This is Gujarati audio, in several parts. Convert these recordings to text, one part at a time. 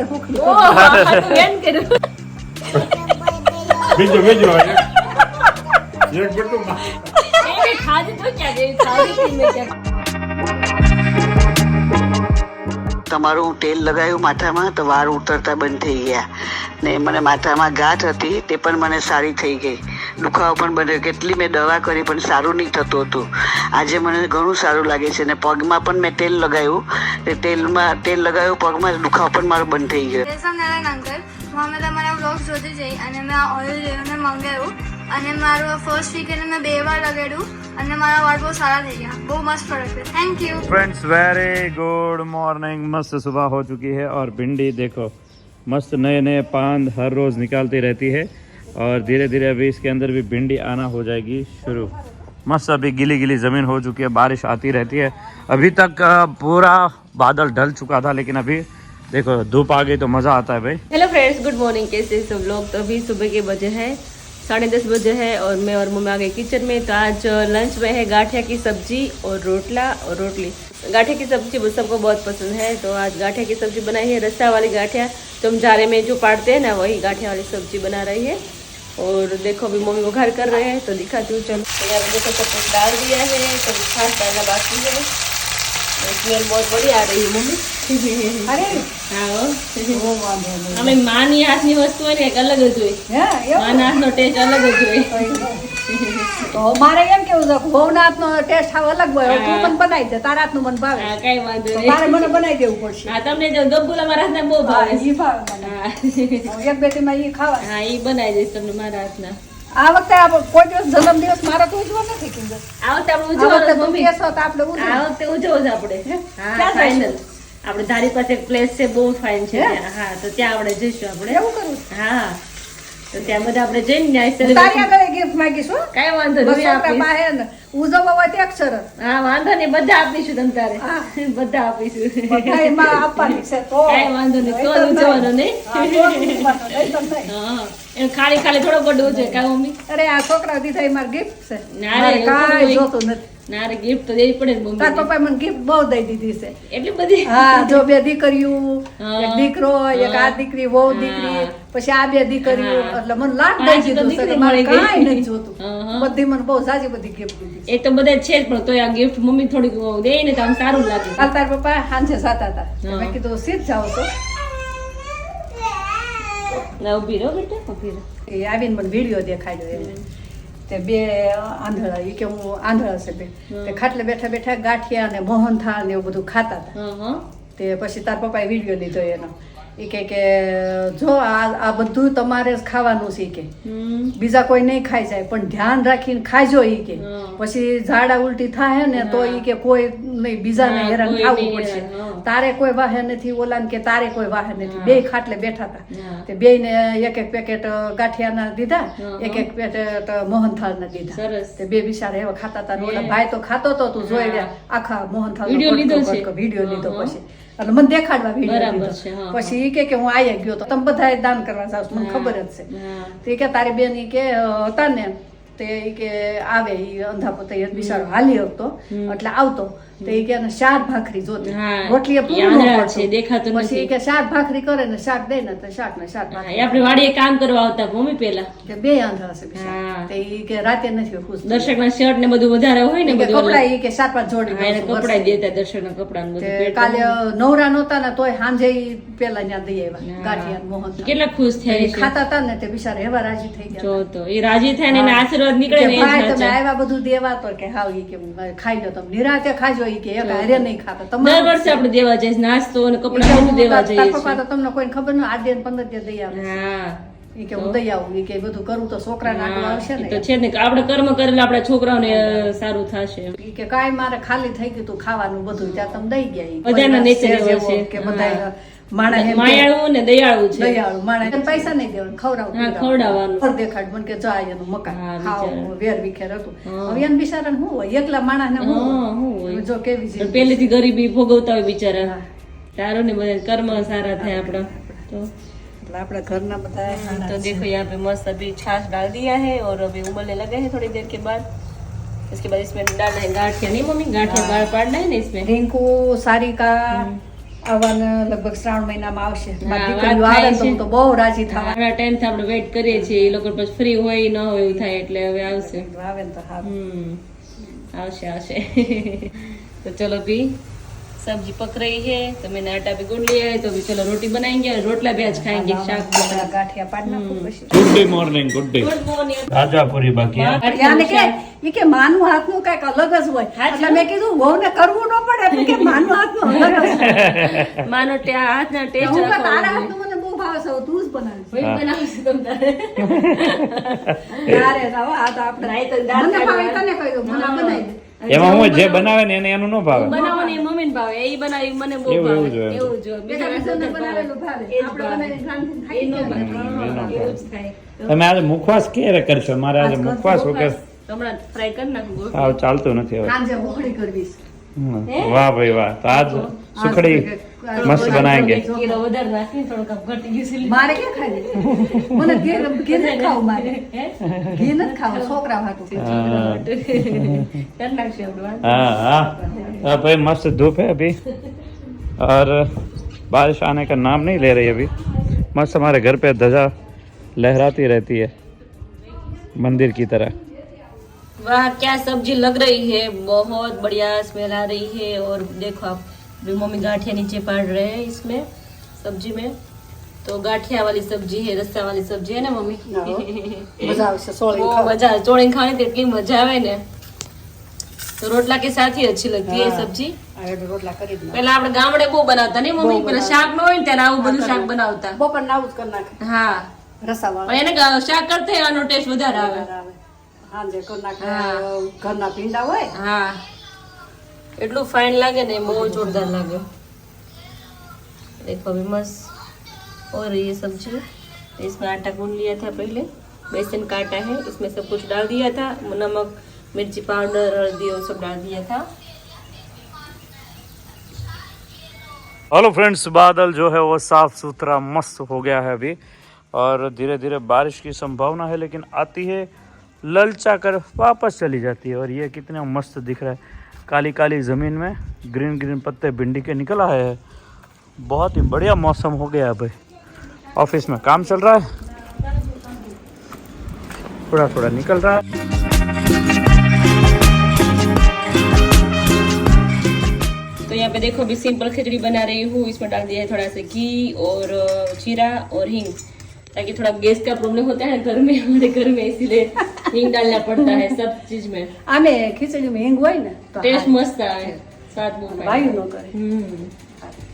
પર ભૂખ ઓ હારું બેન કર્યું બીજો એક બટુ એ ખાધી તો ક્યાં ગઈ ખાધી થી મે ક્યાં તમારું તેલ લગાવ્યું માથામાં તો વાળ ઉતરતા બંધ થઈ ગયા ને મને માથામાં ગાંઠ હતી તે પણ મને સારી થઈ ગઈ, દુખાવો પણ બન્યો. કેટલી મેં દવા કરી પણ સારું નહીં થતું હતું. આજે મને ઘણું સારું લાગે છે ને પગમાં પણ મેં તેલ લગાવ્યું, તે તેલ લગાવ્યું પગમાં, દુખાવો પણ મારો બંધ થઈ ગયો. નારાયણ અંકલ, હું અમે તમારા બ્લોગ જોતી જઈ અને મેં આ ઓઇલ લઈને મંગાવ્યું અને મારું ફર્સ્ટ વીક એને મેં 2 વાર લગાડ્યું અને મારા વાળ બહુ સારા થઈ ગયા. બહુ મસ્ત પ્રોડક્ટ છે. Thank you friends, very good morning. मस्त सुबह हो चुकी है और भिंडी देखो मस्त नए नए पान हर रोज निकालती रहती है और धीरे धीरे अभी इसके अंदर भी भिंडी आना हो जाएगी शुरू. मस्त अभी गीली गीली जमीन हो चुकी है, बारिश आती रहती है. अभी तक पूरा बादल ढल चुका था लेकिन अभी देखो धूप आ गई तो मजा आता है भाई. Hello friends, good morning. कैसे सब लोग? तो अभी सुबह के बजे हैं 10:30 बजे है और मैं और मम्मी आ गए किचन में. तो आज लंच में है गाठिया की सब्जी और रोटला और रोटली. गाठिया की सब्जी सबको बहुत पसंद है तो आज गाठिया की सब्जी बनाई है. रस्सा वाली गाठिया तो हम जारे में जो पाड़ते हैं ना वही गाठिया वाली सब्जी बना रही है. और देखो अभी मम्मी वघार कर रहे हैं तो दिखाती हूँ. चलो तो यहाँ देखो सब कुछ डाल दिया है, तो खास डालना बाकी है. स्मेल बहुत बढ़िया आ रही है मम्मी. અરે हाँ બહુ વાંધો નહીં. અમે માની હાથની વસ્તુ હોય ને એક અલગ જ હોય. હે એવું માના હાથનો ટેસ્ટ અલગ જ હોય. તો મારે એમ કેવું છે ભવના હાથનો ટેસ્ટ આવ અલગ હોય. હવે તું મને બનાવી દે, તારા હાથનું મને ભાવે. હા કઈ વાંધો તો નહીં. મારે મને બનાવી દેવું પડશે. હા તમને જો ગબ્બુલા મારા હાથના બહુ હા, ભાવે. ઈ ભાવે મને. હા હવે એક બેટીમાં ઈ ખાવા. હા ઈ બનાવી દઈશ તમને મારા હાથના. આ વખતે કોઈ દિવસ જન્મદિવસ મારો તો ઉજવો નથી કીધું. આ વખતે આપણે આ વખતે ઉજવવાનું તું મમ્મી. કહેશો તો આપણે ઉજવો. આ વખતે ઉજવો જ આપણે. હા ક્યાં ફાઇનલ. જઈશું? આપણે ધારી પાસે એક પ્લેસ છે બહુ ફાઇન છે હે? ત્યાં. હા તો ત્યાં આપણે જઈશું આપણે. એવું કરું. હા તો ત્યાં બધા આપણે જઈને ત્યાં તારી celebration- આગળ ગિફ્ટ માંગીશું. કાંઈ વાંધો બસ નહીં છોકરા આપીશ. પાસે ને ઉજવવા હોય તો એક શરત. હા વાંધો નહીં બધા આપીશું તમ તારે. હા. બધા આપીશું. બધા એમાં આપવાની છે તો. કાંઈ વાંધો નહીં. તો જ ઉજવવાનો નહીં. હા, તો જ ઉજવવાનો, નહીં તો નહીં. હા એમ ખાલી ખાલી થોડો બધો ઉજવે કા મમ્મી? અરે આ છોકરા દીધા એ મારી ગિફ્ટ છે. ના રે, મારે એવું કાંઈ થોડું જોતું નથી. ના રે ગિફ્ટ તો દેવી પડે ને તાર મમ્મી. પપ્પાએ મને ગિફ્ટ બહુ દઈ દીધી છે. એટલી બધી. હા જો 2 દીકરીઓ, હા. એક દીકરો, એક આ દીકરી, વહુ દીકરી, હા. પછી આ 2 દીકરીઓ, હા. એટલે મને લાખ દઈ પાંચ તો દીધું છે. દીકરી મારે મળી ગઈ. કાંઈ નથી જોતું. હા. બધી મને બહુ સાજી બધી ગિફ્ટ દીધી છે. એ તો બધા છે જ પણ તોય આ ગિફ્ટ મમ્મી થોડીક દે ને તો આમ સારું લાગે. કાલ તાર પપ્પા સાંજે જાતા હતા. હા. મેં કીધું સીધ જાઓ તો ના ઊભી રહો બેટા, ઊભી રહો. એ આવીને મને વિડીયો દેખાડ્યો એને. તે 2 આંધળા, એ કે હું આંધળા છે 2. તે ખાટલે બેઠા બેઠા ગાંઠિયા અને મોહનથાળ ને એવું બધું ખાતા હતા. હા હા તે પછી તાર પપ્પાએ વિડીયો લીધો એનો. એ કે જો આ બધું તમારે જ ખાવાનું છે કે હમ બીજા કોઈ નહીં ખાઈ જાય પણ ધ્યાન રાખીને ખાજો ઈ કે. હા. પછી ઝાડા ઉલટી થાય ને તો ઈ કે કોઈ નહીં, બીજાને હા, હેરાન કોઈ ખાવું નહીં પડશે. હેરાન, હા. તારે કોઈ વાહે નથી, ઓલાને કે તારે કોઈ વાહે નથી. હા. 2 ખાટલે બેઠા હતા. હા. તે 2 ને એક પેકેટ ગાંઠિયાના દીધા, હા. એક પેકેટ મોહનથાળના દીધા. સરસ. તે 2 બિચારા એવા ખાતા હતા. ને ઓલા હે. ભાઈ તો ખાતો તો તું જોઈ હા. રહ્યા આખા મોહનથાળ વિડીયો લીધો છે? વિડીયો લીધો હા. પછી અને મને દેખાડવા વિડીયો બરાબર લીધો. છે, હા, પછી ઈ કે હું આયા ગયો તો તમે બધા દાન કરવા જાવ છો, મને હા. ખબર જ છે. હા. તે કે તારી બેન ઈ કે હતા ને તે ઈ કે આવે ઈ અંધાપોતે એ બિચારો હાલી હતો એટલે આવતો તો ઈ કે એને શાક ભાખરી જોતી. હા. રોટલી એ પૂરું ન ઈ આંધળા પડતું. છે, દેખાતું પછી ઈ નથી. કે શાક ભાખરી કરે ને શાક દે ને તો શાક ને શાક હા, ભાખરી. એ આપણે વાડીએ કામ કરવા આવતા મમ્મી પેલા. કે 2 આંધળા છે બિચારા. હા. તે ઈ કે રાતે નથી ખુશ. દર્શકના શર્ટ ને બધું વધારે હોય ને ઈ કે બધું કપડાં અલગ. ઈ કે 4-5 જોડી હા, એને દઉં છું કપડાં વર્ષે. દેતા દર્શકના કપડાં ને બધું તે પહેરતા કાલે હોય. નવરા નહોતા ને તોય સાંજે ઈ પેલા ત્યાં દઈ આવ્યા હા. ગાંઠિયા ને મોહનથાળ. કેટલા ખુશ એ થયા છે. ખાતા હતા ને તે બિચારા એવા રાજી થઈ ગયા. જો તો એ રાજી થાય ને એના આશીર્વાદ નીકળે ને એ જ ભાઈ તમે સાચા. આવ્યા બધું દેવા તો કે હાવ ઈ કે ખાઈ લો તમે નિરાતે ખાજો ઈ કે એક હારે નહીં ખાતા દર તમારે વર્ષે આપણે દેવા જઈએ નાસ્તો અને ઈ કે કપડાં હું બધું દેવા તાર જઈએ પપ્પા છીએ. તો તમને કોઈને ખબર ન 8 દિન 15 દિન દઈ આવે હા ઈ કે હું દઈ આવું ઈ કે બધું કરું તો છોકરાને આગળ આવશે એ ને તો છે ને કે આપણે કર્મ કરેલા આપણા છોકરાઓને સારું થશે. ઈ કે કાંઈ મારે ખાલી થઈ ગયું તું ખાવાનું બધું ત્યાં તમે દઈ ગયા ઈ. બધાના કોઈ nature શેર એવા જેવો છે. કે હા. બધા માણસ એમ કે માયાળું ને દયાળું છે. દયાળુ માણસ એને પૈસા નહીં દેવાનું ખવડાવું હા, ખવડાવવાનું. ફળ દેખાડ મને કે જા એનું મકાન હા, ખાવ બિચારા. વેર વિખેર હતું હા. હવે એને બિચારાને શું હોય એકલા માણસને શું હા, હોય? શું હોય? જો કેવી પણ છે પહેલેથી ગરીબી ભોગવતા હોય બિચારા. હા. તારો ને બધા કર્મ સારા થાય આપણા તો એટલે આપણા ઘરના બધા સારા तो છે. देखो यहाँ पे मस्त अभी छाछ डाल दिया है और अभी उबलने लगा है थोड़ी देर के बाद. इसके बाद इसमें डालना है गाठिया. नहीं मम्मी गाठिया बाहर पाड़ना है ना इसमें. रिंकू सारिका આવવાને લગભગ શ્રાવણ મહિનામાં આવશે મારી વાત દીકરીઓ આવે થાય ને તો છે. હું તો બહુ રાજી થવા ઘણા ટાઈમથી આપણે વેઇટ કરીએ છીએ એ લોકો પછી ફ્રી હોય ન હોય એવું થાય એટલે હવે આવશે આવે ને તો સારું. આવશે तो चलो भी सब्जी पक रही है तो मैंने आटा भी गूंद लिया है तो अभी चलो रोटी बनाएंगे और रोटला भी आज खाएंगे शाक બધા ગાંઠિયા પાડી નાખું પછી good morning good day good morning ताजा पूरी बाकी है યાને કે ઈ કે માનું હાથનું કઈક અલગ જ હોય એટલે મેં કીધું વહુને કરવું ન પડે એટલે કે માનું હાથનું અલગ જ હોય. मानो हाथ ना टेस्ट હું કહું, તારા હાથનું મને બહુ ભાવે છે, હવે તું જ બનાવીશ. वही बनाओ तुम તારે તો હવે આ તો આપણે નહીં તો દાળ મને ભાવે તને કહી દઉં, મને આ બનાવી દે. એમાં હું જે બનાવે ને એને એનું ન ભાવે बनाओ ने मम्मी ने भावे એ બનાવી મને બહુ એવું ભાવે જ હોય. એવું જો બીજા બીજાને બનાવેલું ભાવે. આપણે બનાવીને રાંધીને ખાઈ જાય. એવું જ થાય તમે આજે મુખવાસ ક્યારે કરશો મારે આજે મુખવાસ વગર હમણાં ફ્રાય કરી નાખું ગોળ. સાવ ચાલતું નથી હવે સાંજે મોકળી કરવી છે. વાહ ભાઈ વાહ તો આજ સુખડી મસ્ત બનાएंगे એક કિલો વધારે નાખી થોડુંક આમ ઘટી ગયું છે મારે ક્યાં ખાવી? મને ઘી નથી ખાવું મારે. ઘી નથી ખાવું, છોકરા હાટું. हाँ कर नाखिए આપણે हाँ हाँ भाई मस्त धूप है अभी और बारिश आने का नाम नहीं ले रही अभी मस्त हमारे घर पे ध्वजा लहराती रहती है मंदिर की तरह वाह क्या सब्जी लग रही है बहुत बढ़िया स्मेल आ रही है और देखो आप अभी मम्मी गाठिया नीचे पाड़ रहे हैं इसमें सब्जी में तो गाठिया वाली सब्जी है रस्सा वाली सब्जी है ना मम्मी મજા આવશે સોળી वो मजा चोड़ी खाने तो इतनी मजा आवे ने तो रोटला के साथ ही अच्छी लगती है सब्जी હવે રોટલા કરી જ નાખ. पहला આપણે ગામડે બહુ બનાવતા નહીં મમ્મી પેલા શાક ન હોય ને ત્યારે આવું બધું શાક બનાવતા બપોરના આવું જ કરી નાખે. હા રસાવાળું. પણ એને શાક કરતે આનો ટેસ્ટ વધારે આવે આવે. સાંજે કરી નાખે. ઘરના ભીંડા હોય हाँ એટલું ફાઇન લાગે ને બહુ જોરદાર લાગે देखो अभी मस्त हो रही है सब्जी इसमें आटा गूंद लिया था पहले बेसन का आटा है इसमें सब कुछ डाल दिया था नमक मिर्ची पाउडर हल्दी और सब डाल दिया था हेलो फ्रेंड्स बादल जो है वो साफ सुथरा मस्त हो गया है अभी और धीरे धीरे बारिश की संभावना है लेकिन आती है ललचा कर वापस चली जाती है और ये कितना मस्त दिख रहा है काली काली ज़मीन में ग्रीन ग्रीन पत्ते भिंडी के निकल आए हैं बहुत ही बढ़िया मौसम हो गया है भाई ऑफिस में काम चल रहा है थोड़ा थोड़ा निकल रहा है तो यहाँ पे देखो अभी सिंपल खिचड़ी बना रही हूँ इसमें डाल दिया है थोड़ा सा घी और जीरा और हींग ताकि थोड़ा गैस का प्रॉब्लम होता है घर में हमारे घर में इसीलिए हींग डालना पड़ता है सब चीज में આમે ખીચડીમાં હિંગ હોય ને તો टेस्ट मस्त आए स्वाद बहुत आए। વાયુ ન કરે.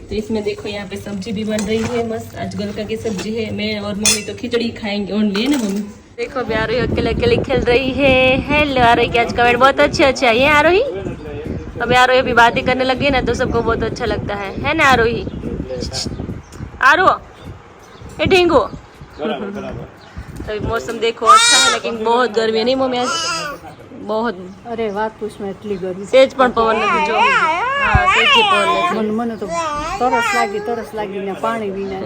तो इसमें देखो यहाँ पे सब्जी भी बन रही है मस्त आज गलका की सब्जी है मैं और मम्मी तो खिचड़ी खाएंगे ओनली है ना मम्मी देखो अभी आरोही अकेले अकेले खेल रही है हेलो आरोही की आज कमेंट बहुत अच्छे अच्छे आई है आरोही अभी आरोही अभी बातें करने लगी ना तो सबको बहुत अच्छा लगता है ना आरोही आरो ये ढींगो तो अभी मौसम देखो अच्छा है लेकिन बहुत गर्मी है नहीं मम्मी आज बहुत અરે વાત પૂછમાં એટલી ગરમી. तेज पण पवन નથી જો હા સેજી પવન નથી મને તો તરસ લાગી ને પાણી વિના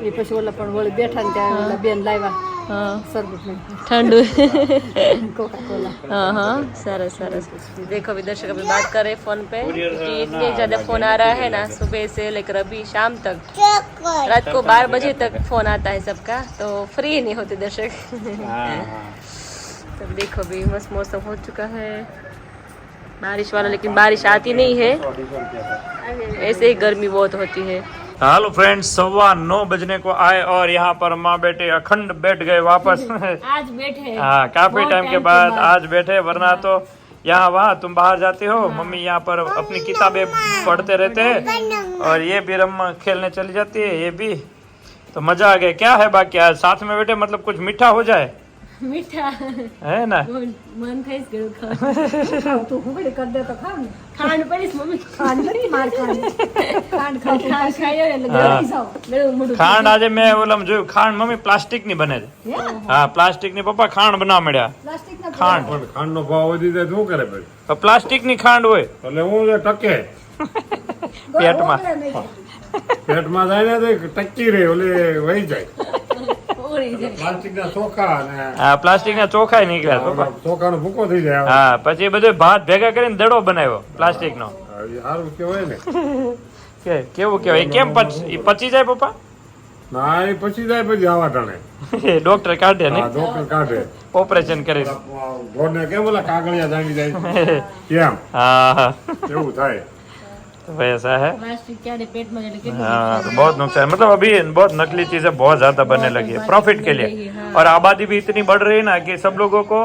એ પછી ઓલા પણ વળી બેઠા ને ત્યાં ઓલા બેન લાવ્યા હા શરબત ને ठंडू કોકા કોલા. हाँ हाँ सरस सरस देखो अभी दर्शक अभी बात कर रहे हैं फोन पे क्योंकि इतने ज्यादा फोन आ रहा है ना सुबह से लेकर अभी शाम तक रात को 12 बजे तक फोन आता है सबका तो फ्री नहीं होते दर्शक तब देखो अभी मस्त मौसम हो चुका है बारिश वाला लेकिन बारिश आती नहीं है ऐसे ही गर्मी बहुत होती है हेलो फ्रेंड्स 9:15 बजने को आए और यहाँ पर माँ बेटे अखंड बैठ गए वापस आज बैठे हाँ काफी बहुत टाइम के time बाद आज बैठे वरना तो यहाँ वहाँ तुम बाहर जाते हो मम्मी यहाँ पर अपनी किताबें पढ़ते रहते हैं और ये भी रम खेलने चली जाती है ये भी तो मजा आ गया क्या है बाकी आज साथ में बैठे मतलब कुछ मीठा हो जाए मीठा है ना मन થઈ ગયું તું હુંગડી કરી દે તો ખાવ ને. ખાંડ પડીશ મમ્મી ખાંડ નથી માર ખાંડ ખાવ તો ખાંડ ખાયો એટલે હા. ગળી જાવ ગળું મોઢું ખાંડ આજે મેં ઓલમ જોયું ખાંડ મમ્મી પ્લાસ્ટિક ની બને છે હા પ્લાસ્ટિક ની પપ્પા ખાંડ બનાવવા મળ્યા પ્લાસ્ટિકના ખાંડ પણ ખાંડનો ભાવ વધી જાય તો શું કરે પછી પ્લાસ્ટિક ની ખાંડ હોય એટલે હું જે ટકે પેટમાં પેટમાં જાય ને તો ટકી રહે ઓલે વહી જાય ઓળી જાય પ્લાસ્ટિકના ચોખા અને હા પ્લાસ્ટિક ના ચોખાઈ નીકળ્યા પપ્પા ચોખાનો ભૂકો થઈ જાય હા પછી બધું ભાત ભેગા કરીને દડો બનાવ્યો પ્લાસ્ટિક નો એ સારું કેવાય ને કે કેવું કહેવાય કેમ પચી જાય પપ્પા ના એ પછી જાય પછી આવા ટાણે ડોક્ટર કાઢે ને ડોક્ટર કાઢે ઓપરેશન કરી ઘોડને કેમ ઓલા કાગળિયા જામી જાય કેમ हाँ हाँ એવું થાય तो वैसा है प्लास्टिक क्या रे पेट में जाने के हाँ तो बहुत नुकसान मतलब अभी बहुत नकली चीजें बहुत ज्यादा बनने लगी है प्रॉफिट के लिए और आबादी भी इतनी बढ़ रही है ना कि सब लोगों को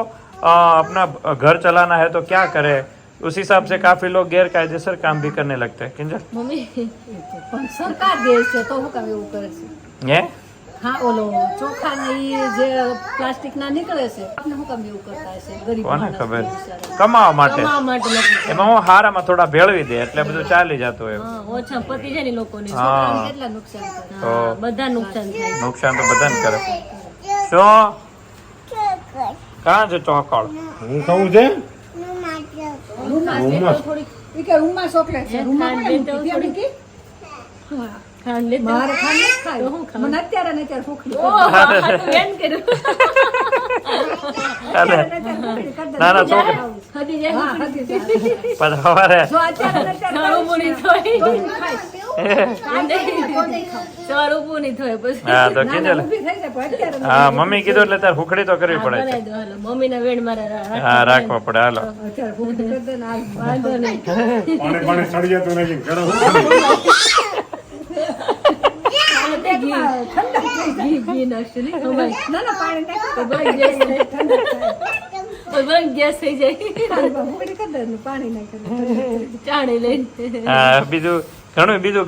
अपना घर चलाना है तो क्या करे उस हिसाब से काफी लोग गैर कायदेसर काम भी करने लगते हैं किंजल मम्मी પણ સરકાર દે છે તો હું કામ એવું કરે છે ये હા ઓલો ચોખા ને ઈ જે પ્લાસ્ટિક ના નીકળે છે આપણે હું કામ એવું કરતા હશે ગરીબ કોને માણસ ખબર બિચારા. કમાવા માટે કમાવા માટે નથી. એમાં હું હારામાં થોડા ભેળવી દે એટલે બધું ચાલી જતું હોય હા, ઓછા પતી જાય ને લોકોને હા કેટલા નુકસાન કરે તો હા, બધા નુકસાન થાય નુકસાન તો બધાને કરે શું કાં છે ચોકડ હું કહું છે ઈ કે રૂમમાં ચોકલેટ છે રૂમમાં ખાંડ કોને લેતો મૂકી? થોડીક. મૂકી? હા. ખાંડ લેતો મારે ખાંડ નથી તો ખાવી. હું ખાઉં? મને અત્યારે ને અત્યારે ભૂખ ઓહ, હાથું એમ કર્યું. અરે ના ના છોકરી હજી જાય હા, હજી જાય. પછી સવારે જો અત્યારે ને અત્યારે સવાર ઊભું નહીં થાય. તો હું ખાઈશ. સવાર ઊભું નહીં થાય પછી. હા તો ના, ના, કીધેલ ઊભી થઈ જાય પણ અત્યારે નહીં. હા મમ્મી કીધું એટલે તાર હુકડી તો કરવી પડે છે બનાવી દો હાલો. મમ્મીના વેણ મારે હા રાખવો પડે હાલો અત્યારે ભૂખ કરી દે ને આ વાંધો નહીં. પાણી પાણી સળી જતું નથી ઘરે હું કરું? ઘી ઘી નાખશે નહીં ખવાય. ના ના પાણી નાખ. તો બસ ગેસ થઈ ઠંડક થાય. તો બસ ગેસ થઈ જાય. ભૂખડી કરી દે ને પાણી નાખ. ચાણી લઈને હા બીજું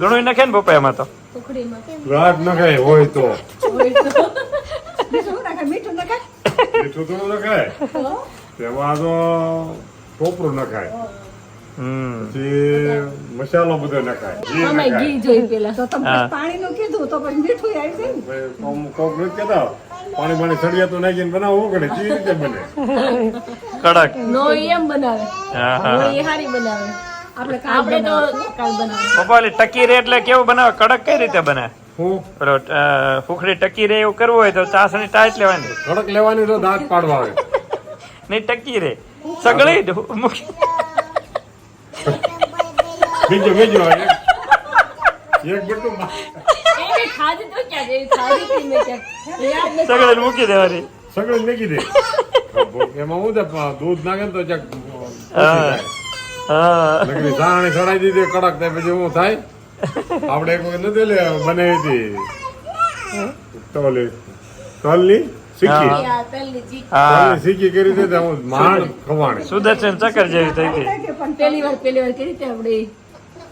ઘણું નાખે ને પપ્પા એમાં તો ઉખડીમાં રાત નખાય હોય તો બીજું શું નાખે? મીઠું નાખે? મીઠું થોડું નખાય તેમાં તો ટોપરું નખાય પછી મસાલો બધો નખાય ઘી આમાં નખાય ઘી જોઈ પેલા તો તમે પાણીનું કીધું તો પછી મીઠું આવી જાય ને. ભાઈ કોક નથી કહેતા પાણી પાણી સળિયાતું નાખીને બનાવવું પડે કેવી રીતે બને કડક નો એમ બનાવે હા નો હા એ હારી બનાવે આપણે કાલ આપણે તો કાલ બનાવે પપ્પા ઓલી ટકી રે એટલે કેવું બનાવે કડક કઈ રીતે બને હું પેલો હુકડી ટકી રે એવું કરવું હોય તો ચાસણી ટાઈટ લેવાની કડક લેવાની તો દાંત પાડવા આવે નહીં ટકી રે સગળી મૂકી બીજો એક બટું એ ખાધી તો ક્યાં જેવી ખાધી હતી મેં ક્યાં યાદ નથી. સગળી મૂકી દેવાની સગળી મેકી દે એમાં હું છે દૂધ નાખે ને તો ચક હા હા નકરી સાણી સડાઈ દીધી કડક થાય પછી હું થાય આપણે એક વખત નથી લે બનાવી હતી તલની શીખી આ તલની ચીક હા તલની શીખી કરી દીધી હું માંડ ખવાણી સુદર્શન ચક્કર જેવી થઈ ગઈ પહેલી વાર કરી હતી આપણે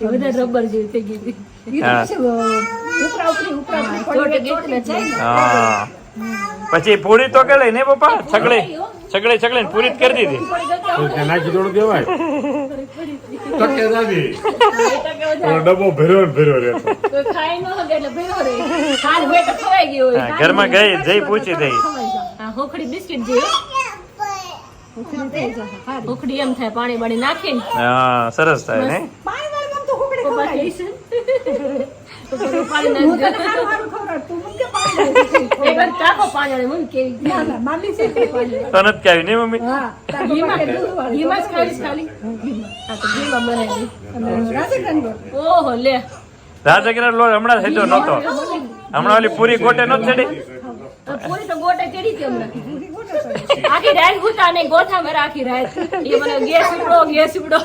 એ બધા રબર જેવી થઈ ગઈ હતી ઈ તો પછી ઉપરા ઉપરી ચોટે ગીતને છે ને. હા પછી પૂરી તો કે લઈ ને પપ્પા સગળી પૂરી જ કરી દીધી તો ત્યાં નાખી થોડું દેવાય ટકે દાદી ઓલો ડબ્બો ભર્યો રહેતો કોઈ ખાઈ ન શકે એટલે ભેગો રહે હાલ હોય તો ખવાઈ ગયો હોય હા, ઘરમાં ગઈ જઈ પૂછી દઈ હા હોખડી બિસ્કિટ જેવી હોખડી એમ થાય પાણી બાણી નાખીને હા સરસ થાય ને પાણી વાળમાં તો હુકડી પપ્પા ખવડાવી. કહે છે તો પેલું પાણી હું તને નાખજો ખારું ખારું ખવડાવું. તું મને કે પાણી વાળું એક વાર ચાખો પાણી વાળી મને કેવી ના, ના, મામી છે કે પાણી. તો નથી કાવી નહીં મમ્મી હા, તાર પપ્પા કે દૂધ વાળું. ઘીમાં જ ખાવીશ ખાલી હા તો ઘીમાં બનાવી અને રાજગરાની દે ઓહો લે રાજગીર લોટ હમણાં થયો નહોતો હમણાં ઓલી પૂરી ગોટે નહોતી ચડી પૂરી તો ગોટે ચડી હતી હમણાં આખી રાત ગુતા ને ગોઠા મેં આખી રાત એ મને ગેસ ઉપડો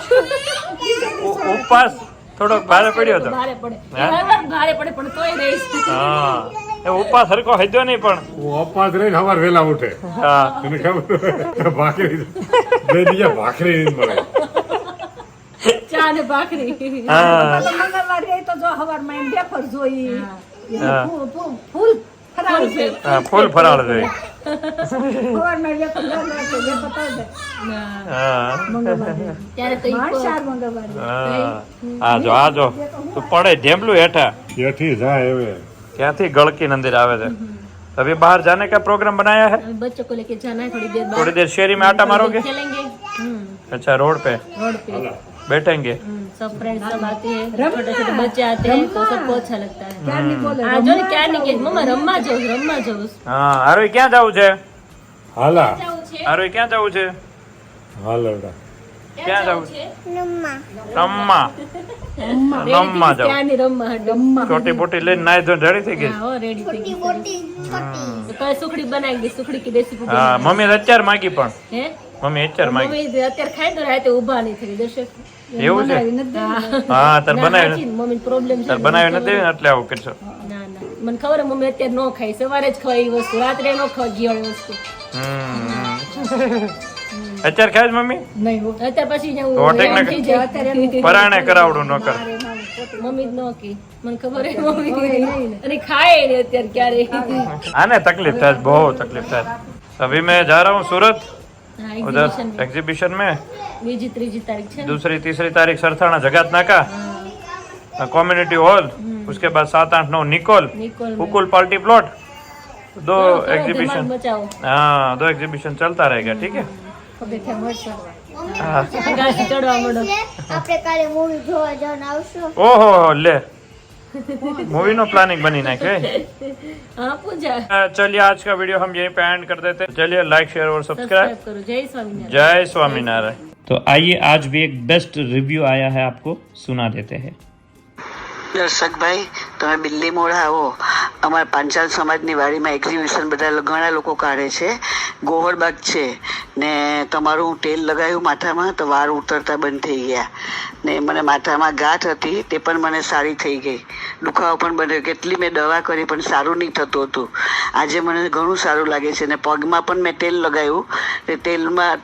ઉપવાસ થોડોક ભારે પડ્યો હતો ભારે પડે ભારે પડે પણ તોય રહીશ હા એ ઉપવાસ હરખો હદ્યો નહીં પણ હું અપાસ રહીને સવાર વહેલા ઉઠે હા તને ખબર ભાખરી બે બીજા ભાખરી નહીં મળે ચા ને ભાખરી હા તો મંગળવારે આવી તો જો હવારમાં એમ વેફર જોઈ હા. ફૂલ ફરાળ છે હા ફૂલ ફરાળ જોઈએ હવારમાં વેફર લાગે એટલે વેફર તળ દે હા ત્યારે તો માર ચાર મંગળવારે હા આ જો તું પડે ઢેમલું હેઠા એથી જાય હવે ક્યાંથી ગળકી મંदिर आवे थे अभी बाहर जाने का प्रोग्राम बनाया है बच्चों को लेके जाना है थोड़ी देर बाद थोड़ी देर शहरी में आटा मारोगे खेलेंगे अच्छा रोड पे रोड पे बैठेंगे सब फ्रेंड्स सब आते हैं छोटे छोटे बच्चे आते हैं तो सबको अच्छा लगता है ક્યારની બોલે આ જો ને ક્યાં ની કે મમ્મા રમવા જવું हाँ आरोही ક્યાં જવું છે હાલા આરોહી ક્યાં જવું છે હાલ બેટા ક્યાં જવું છે? રમવા રમવા જાવ. ત્યાંની રમવા ચોટી બોટી લઈને નાઈ ધોઈને રેડી થઈ ગઈ. રેડી થઈ ગઈ તો સુખડી બનાવી ગઈ. સુખડી કી રેસીપી હા મમ્મી અત્યારે માગી પણ હે મમ્મી અત્યારે માગી. મમ્મી અત્યારે ખાઈ તો રાતે ઊભા નહીં થઈ દર્શક. એવું છે? હા તાર બનાવી મમ્મી પ્રોબ્લેમ છે. તાર બનાવી નથી દેવી ને એટલે આવું કરશો. ના ના મને ખબર મમ્મી અત્યારે નો ખાય. સવારે જ ખવાય એ વસ્તુ, રાત્રે નો ખવાય ગીવાળી વસ્તુ. અત્યારે ખાય જ મમ્મી? અત્યારે પછી તો હોટેલ ને પરાણે કરાવડું ન કર. મમ્મી જ નો કે મને ખબર હે મમ્મી અને ખાય ને અત્યારે ક્યારે. आने तकलीफ था, बहुत तकलीफ था. अभी मैं जा रहा हूँ सूरत, उधर एग्जीबिशन में. બીજી ત્રીજી તારીખ છે. दूसरी तीसरी तारीख सरथाना जगत नाका कम्युनिटी हॉल, उसके बाद 7, 8, 9 निकोल हुकुल पार्टी प्लॉट. दो एग्जीबिशन. हाँ 2 एग्जीबिशन चलता रहेगा. ठीक है. हाँ. ચડવા મળો. આપણે કાલે મૂવી જોવા જવાનું આવશો. ओहो ले मूवी नो प्लानिंग बनी ना के. हाँ पूजा चलिए आज का वीडियो हम यहीं पे एंड कर देते हैं. चलिए लाइक शेयर और सब्सक्राइब. करो. जय स्वामीनारायण. जय स्वामीनारायण. तो आइए आज भी एक बेस्ट रिव्यू आया है, आपको सुना देते हैं. દર્શકભાઈ તમે બિલ્લી મોડા આવો. અમારા પાંચાલ સમાજની વાડીમાં એક્ઝિબિશન બધા ઘણા લોકો કાઢે છે. ગોહરબાગ છે ને તમારું તેલ લગાવ્યું માથામાં તો વાળ ઉતરતા બંધ થઈ ગયા ને મને માથામાં ગાંઠ હતી તે પણ મને સારી થઈ ગઈ. દુખાવો પણ બન્યો. કેટલી મેં દવા કરી પણ સારું નહીં થતું હતું. આજે મને ઘણું સારું લાગે છે ને પગમાં પણ મેં તેલ લગાવ્યું તે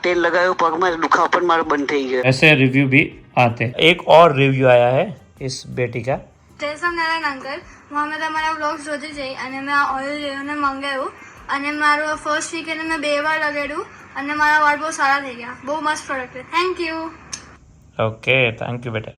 તેલ લગાવ્યું પગમાં દુખાવો પણ મારો બંધ થઈ ગયો. ऐसे रिव्यू भी आते हैं. एक और रिव्यू आया है इस बेटी का. જય સ્વામિનારાયણ અંકલ. હું અમે તમારા બ્લોગ્સ જોતી જઈ અને મેં આ ઓઇલ લેવાને મંગાવ્યું અને મારું ફર્સ્ટ વીક એને મેં 2 વાર લગાડ્યું અને મારા વાળ બહુ સારા થઈ ગયા. બહુ મસ્ત પ્રોડક્ટ છે. Thank you. Okay thank you बेटा.